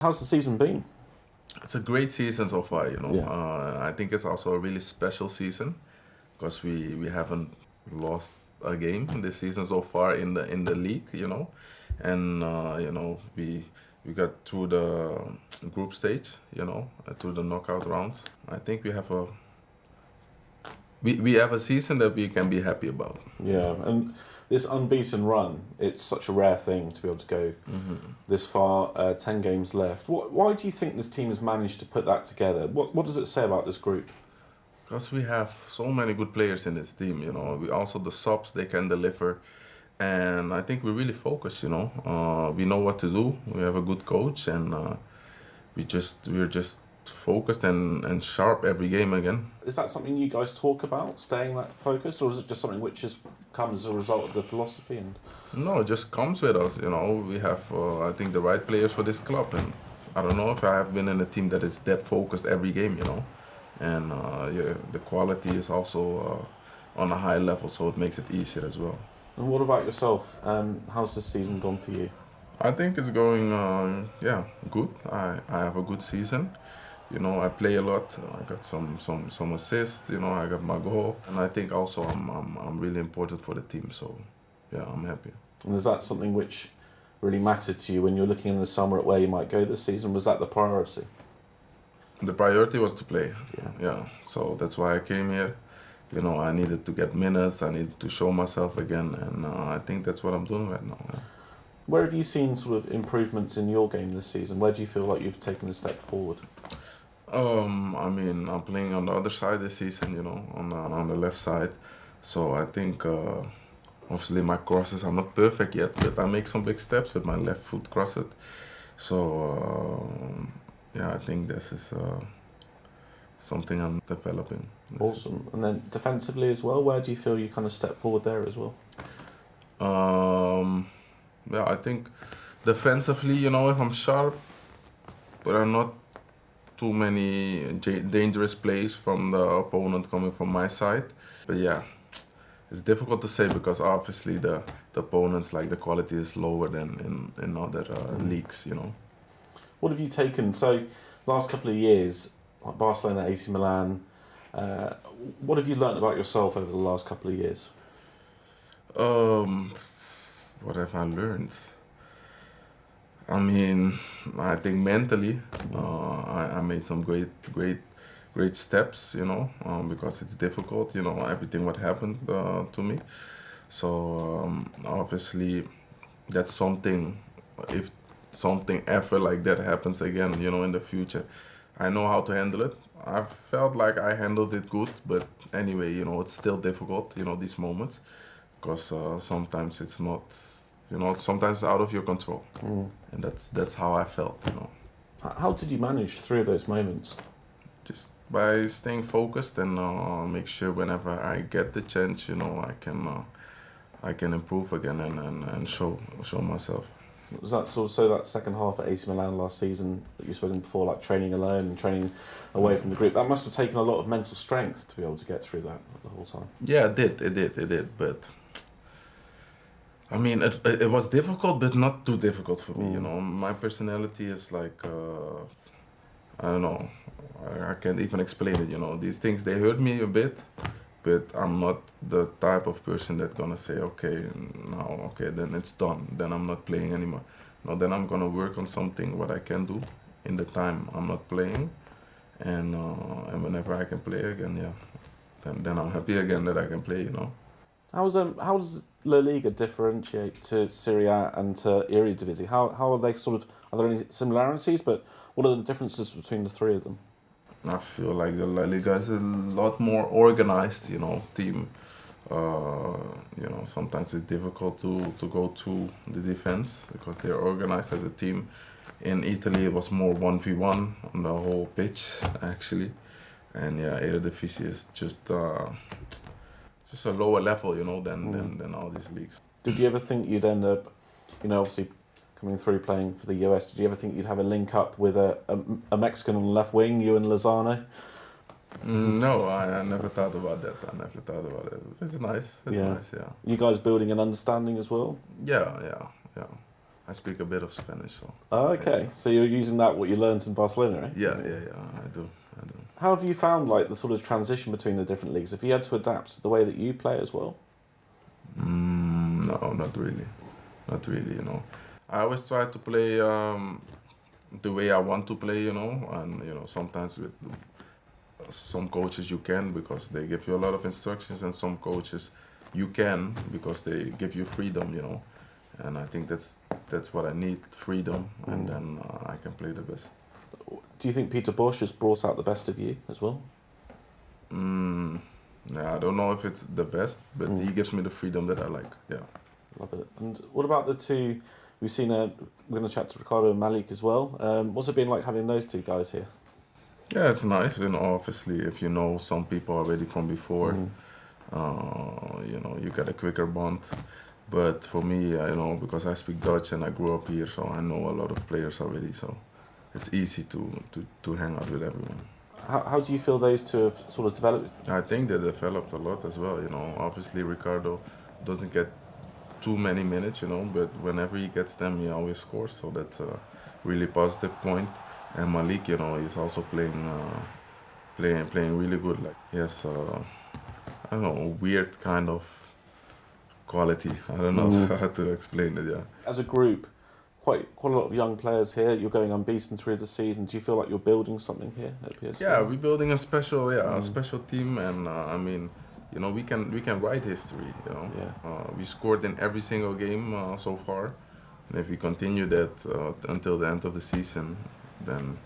How's the season been? It's a great season so far, Yeah. I think it's also a really special season because we haven't lost a game this season so far in the league, and we got through the group stage, through the knockout rounds. I think we have a season that we can be happy about. Yeah, and this unbeaten run, it's such a rare thing to be able to go this far, 10 games left. Why do you think this team has managed to put that together? What does it say about this group? Because we have so many good players in this team, We also the subs they can deliver, and I think we're really focused. We know what to do. We have a good coach, and we're just focused and sharp every game again. Is that something you guys talk about, staying that focused, or is it just something which has come as a result of the philosophy? And No, it just comes with us. We have I think the right players for this club, and I don't know if I have been in a team that is that focused every game. And the quality is also on a high level, so it makes it easier as well. And what about yourself? How's this season gone for you? I think it's going, good. I have a good season. I play a lot. I got some assists. I got my goal, and I think also I'm really important for the team. So, yeah, I'm happy. And is that something which really mattered to you when you're looking in the summer at where you might go this season? Was that the priority? The priority was to play. Yeah. So that's why I came here. I needed to get minutes. I needed to show myself again, and I think that's what I'm doing right now. Yeah. Where have you seen sort of improvements in your game this season? Where do you feel like you've taken a step forward? I'm playing on the other side this season, on the left side. So I think, obviously my crosses are not perfect yet, but I make some big steps with my left foot cross it. So, I think this is something I'm developing. Awesome. And then defensively as well, where do you feel you kind of step forward there as well? I think defensively, if I'm sharp, but I'm not too many dangerous plays from the opponent coming from my side. But yeah, it's difficult to say because obviously the opponents, like the quality is lower than in other leagues, What have you taken? So, last couple of years, like Barcelona and AC Milan, what have you learnt about yourself over the last couple of years? What have I learned? I think mentally, I made some great steps, because it's difficult, everything what happened to me. So obviously, that's something. If something ever like that happens again, in the future, I know how to handle it. I felt like I handled it good, but anyway, it's still difficult, these moments, because sometimes it's not. Sometimes it's out of your control, and that's how I felt. How did you manage through those moments? Just by staying focused and make sure whenever I get the chance, I can improve again and show myself. Was that sort of so that second half at AC Milan last season that you've spoken before, like training alone and training away from the group? That must have taken a lot of mental strength to be able to get through that the whole time. Yeah, it did. But it was difficult, but not too difficult for me. My personality is like, I don't know, I can't even explain it. These things, they hurt me a bit, but I'm not the type of person that's gonna say, okay, then it's done. Then I'm not playing anymore. No, then I'm gonna work on something what I can do in the time I'm not playing, and whenever I can play again, then I'm happy again that I can play. How does La Liga differentiate to Serie A and to Eredivisie? How are they are there any similarities, but what are the differences between the three of them? I feel like the La Liga is a lot more organized, team. Sometimes it's difficult to go through the defense because they're organized as a team. In Italy, it was more 1v1 on the whole pitch, actually. And Eredivisie is just a lower level, than all these leagues. Did you ever think you'd end up, obviously coming through playing for the US, did you ever think you'd have a link up with a Mexican on the left wing, you and Lozano? No, I never thought about that. It's nice. It's nice, yeah. You guys building an understanding as well? Yeah. I speak a bit of Spanish, so. Oh, okay. Yeah. So you're using what you learned in Barcelona, right? Yeah, I do. How have you found like the sort of transition between the different leagues? Have you had to adapt to the way that you play as well? No, not really. Not really, you know. I always try to play the way I want to play, you know, and, you know, sometimes with some coaches you can because they give you a lot of instructions, and some coaches you can because they give you freedom, you know. And I think that's what I need, freedom, and then I can play the best. Do you think Peter Bosz has brought out the best of you as well? Yeah, I don't know if it's the best, but he gives me the freedom that I like. Yeah. Love it. And what about the two? We've seen. We're going to chat to Ricardo and Malik as well. What's it been like having those two guys here? Yeah, it's nice. You know, obviously, if you know some people already from before, you know, you get a quicker bond. But for me, you know, because I speak Dutch and I grew up here, so I know a lot of players already. So it's easy to hang out with everyone. How do you feel those two have sort of developed? I think they developed a lot as well. You know, obviously Ricardo doesn't get too many minutes, you know, but whenever he gets them, he always scores. So that's a really positive point. And Malik, you know, he's also playing really good. Like he has, I don't know, a weird kind of quality. I don't know how to explain it. Yeah. As a group, quite a lot of young players here. You're going unbeaten through the season. Do you feel like you're building something here at PSV? Yeah, we're building a special team, and I mean, you know, we can write history. You know, we scored in every single game so far, and if we continue that until the end of the season, then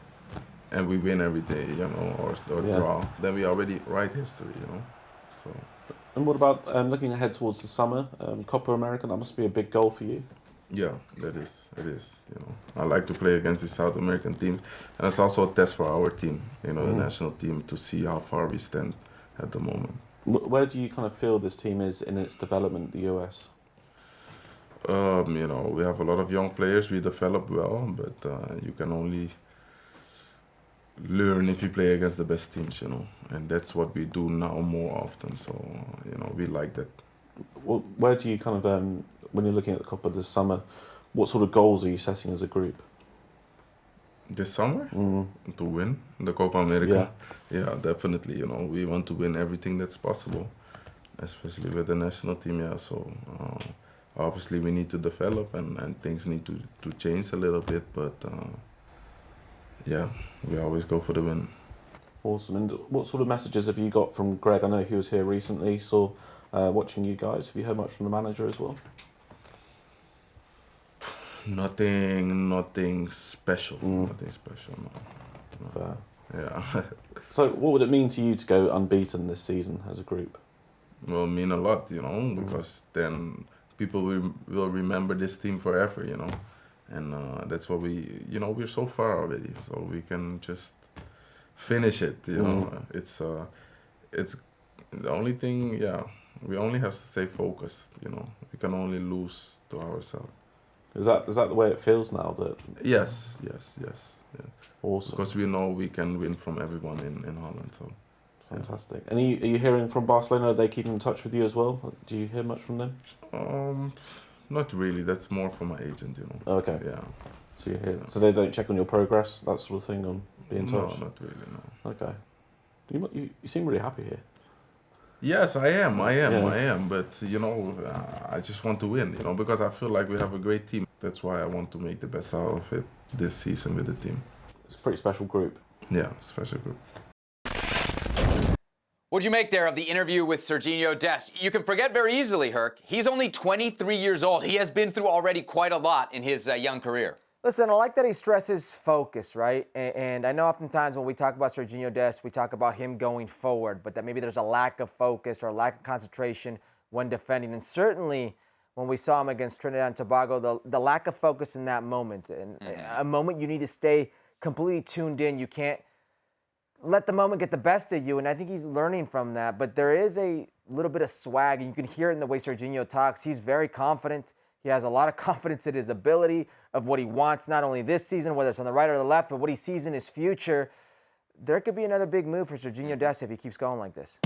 and we win every day, you know, or draw, then we already write history. You know, so. And what about looking ahead towards the summer, Copa America? That must be a big goal for you. Yeah, it is. You know, I like to play against the South American teams, and it's also a test for our team, you know, the national team, to see how far we stand at the moment. Where do you kind of feel this team is in its development, the US? You know, we have a lot of young players. We develop well, but you can only learn if you play against the best teams, you know, and that's what we do now more often. So, you know, we like that. Well, where do you kind of, when you're looking at the Copa this summer, what sort of goals are you setting as a group? This summer? To win the Copa America? Yeah, definitely. You know, we want to win everything that's possible, especially with the national team. Yeah, so obviously we need to develop and things need to change a little bit, but yeah, we always go for the win. Awesome. And what sort of messages have you got from Greg? I know he was here recently, so watching you guys. Have you heard much from the manager as well? Nothing special. Nothing special, no. Fair. Yeah. So what would it mean to you to go unbeaten this season as a group? Well, mean a lot, you know, because then people will remember this team forever, you know. And that's what we're so far already, so we can just finish it, you know. It's the only thing, we only have to stay focused, you know. We can only lose to ourselves. Is that the way it feels now? That Yes. Yeah. Awesome. Because we know we can win from everyone in Holland, so. Fantastic. And are you hearing from Barcelona? Are they keeping in touch with you as well? Do you hear much from them? Not really. That's more for my agent, you know. Okay. Yeah. So you hear. So they don't check on your progress, that sort of thing, on being in touch? No, not really, no. Okay. You seem really happy here. Yes, I am. But, you know, I just want to win, you know, because I feel like we have a great team. That's why I want to make the best out of it this season with the team. It's a pretty special group. Yeah, special group. What'd you make there of the interview with Sergino Dest? You can forget very easily, Herc. He's only 23 years old. He has been through already quite a lot in his young career. Listen, I like that he stresses focus, right? And I know oftentimes when we talk about Sergino Dest, we talk about him going forward, but that maybe there's a lack of focus or a lack of concentration when defending. And certainly when we saw him against Trinidad and Tobago, the lack of focus in that moment. And a moment you need to stay completely tuned in. You can't let the moment get the best of you, and I think he's learning from that. But there is a little bit of swag, and you can hear it in the way Sergino talks. He's very confident. He has a lot of confidence in his ability, of what he wants, not only this season, whether it's on the right or the left, but what he sees in his future. There could be another big move for Sergino Dest if he keeps going like this.